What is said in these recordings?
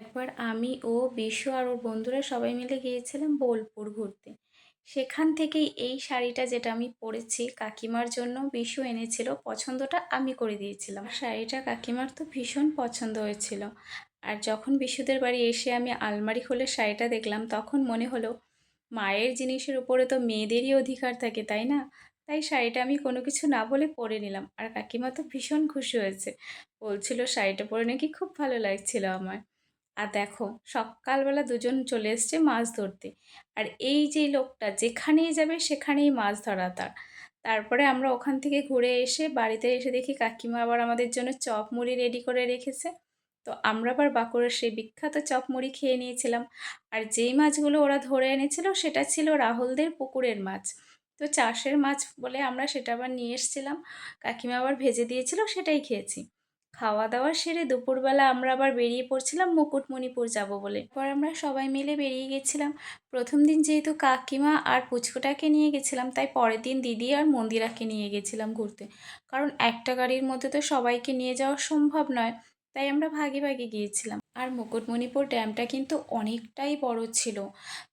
একবার আমি ও বিশু আর ওর বন্ধুরা সবাই মিলে গিয়েছিলাম বোলপুর ঘুরতে। সেখান থেকেই এই শাড়িটা যেটা আমি পরেছি কাকিমার জন্য বিশু এনেছিল, পছন্দটা আমি করে দিয়েছিলাম। শাড়িটা কাকিমার তো ভীষণ পছন্দ হয়েছিল। আর যখন বিশুদের বাড়ি এসে আমি আলমারি খুলে শাড়িটা দেখলাম, তখন মনে হলো মায়ের জিনিসের উপরে তো মেয়েদেরই অধিকার থাকে, তাই না? তাই শাড়িটা আমি কোনো কিছু না বলে পরে নিলাম। আর কাকিমা তো ভীষণ খুশি হয়েছে, বলছিল শাড়িটা পরে নাকি খুব ভালো লাগছিল আমার। আর দেখো, সকালবেলা দুজন চলে এসছে মাছ ধরতে। আর এই যে লোকটা যেখানেই যাবে সেখানেই মাছ ধরা তার। তারপরে আমরা ওখান থেকে ঘুরে এসে বাড়িতে এসে দেখি কাকিমা আবার আমাদের জন্য চপ মুড়ি রেডি করে রেখেছে। তো আমরা আবার বাঁকুড়ার সেই বিখ্যাত চপ মুড়ি খেয়ে নিয়েছিলাম। আর যেই মাছগুলো ওরা ধরে এনেছিল সেটা ছিল রাহুলদের পুকুরের মাছ। তো চাষের মাছ বলে আমরা সেটা আবার নিয়ে এসেছিলাম, কাকিমা আবার ভেজে দিয়েছিল, সেটাই খেয়েছি। খাওয়া দাওয়া সেরে দুপুরবেলা আমরা আবার বেরিয়ে পড়ছিলাম মুকুটমণিপুর যাব বলে। পর আমরা সবাই মিলে বেরিয়ে গেছিলাম। প্রথম দিন যেহেতু কাকিমা আর পুচকুটাকে নিয়ে গেছিলাম, তাই পরের দিন দিদি আর মন্দিরাকে নিয়ে গেছিলাম ঘুরতে। কারণ একটা গাড়ির মধ্যে তো সবাইকে নিয়ে যাওয়া সম্ভব নয়, তাই আমরা ভাগে ভাগে গিয়েছিলাম। আর মুকুটমণিপুর ড্যামটা কিন্তু অনেকটাই বড় ছিল,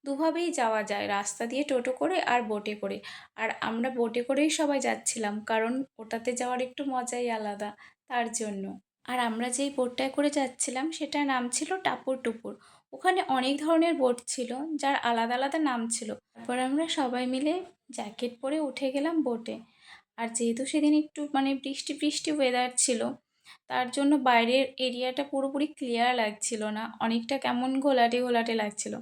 দুভাবেই যাওয়া যায়, রাস্তা দিয়ে টোটো করে আর বোটে করে। আর আমরা বোটে করেই সবাই যাচ্ছিলাম, কারণ ওটাতে যাওয়ার একটু মজাই আলাদা, তার জন্য। আর আমরা যেই বোটটায় করে যাচ্ছিলাম সেটার নাম ছিল টাপুর টুপুর। ওখানে অনেক ধরনের বোট ছিল, যার আলাদা আলাদা নাম ছিল। তারপর আমরা সবাই মিলে জ্যাকেট পরে উঠে গেলাম বোটে। আর যেহেতু সেদিন একটু বৃষ্টি বৃষ্টি ওয়েদার ছিল, তার জন্য বাইরের এরিয়াটা পুরোপুরি ক্লিয়ার লাগছিল না, অনেকটা কেমন ঘোলাটে ঘোলাটে লাগছিল।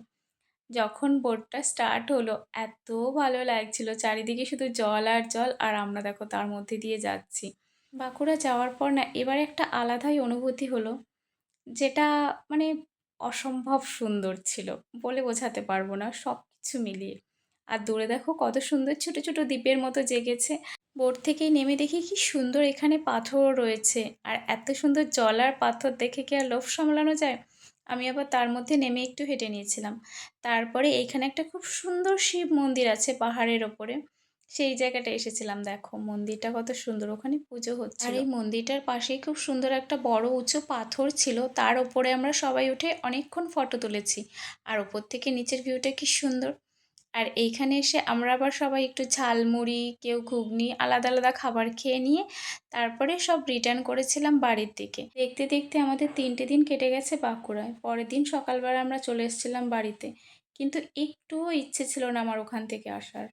যখন বোটটা স্টার্ট হলো, এত ভালো লাগছিল, চারিদিকে শুধু জল আর জল, আর আমরা দেখো তার মধ্যে দিয়ে যাচ্ছি। বাঁকুড়া যাওয়ার পর না এবার একটা আলাদাই অনুভূতি হলো, যেটা মানে অসম্ভব সুন্দর ছিল, বলে বোঝাতে পারবো না সব কিছু মিলিয়ে। আর দূরে দেখো কত সুন্দর ছোট ছোট দ্বীপের মতো জেগেছে। বোট থেকেই নেমে দেখি কি সুন্দর এখানে পাথর রয়েছে, আর এত সুন্দর জল আর পাথর দেখে কি আর লোভ সামলানো যায়। আমি আবার তার মধ্যে নেমে একটু হেঁটে নিয়েছিলাম। তারপরে এইখানে একটা খুব সুন্দর শিব মন্দির আছে পাহাড়ের ওপরে, সেই জায়গাটা এসেছিলাম। দেখো মন্দিরটা কত সুন্দর, ওখানে পুজো হচ্ছিল। আর এই মন্দিরটার পাশেই খুব সুন্দর একটা বড় উঁচু পাথর ছিল, তার ওপরে আমরা সবাই উঠে অনেকক্ষণ ফটো তুলেছি। আর ওপর থেকে নিচের ভিউটা কি সুন্দর। আর এইখানে এসে আমরা আবার সবাই একটু ঝালমুড়ি, কেউ ঘুগনি, আলাদা আলাদা খাবার খেয়ে নিয়ে তারপরে সব রিটার্ন করেছিলাম বাড়ির দিকে। দেখতে দেখতে আমাদের 3টে দিন কেটে গেছে বাঁকুড়ায়। পরের দিন সকালবেলা আমরা চলে এসেছিলাম বাড়িতে, কিন্তু একটুও ইচ্ছে ছিল না আমার ওখান থেকে আসার।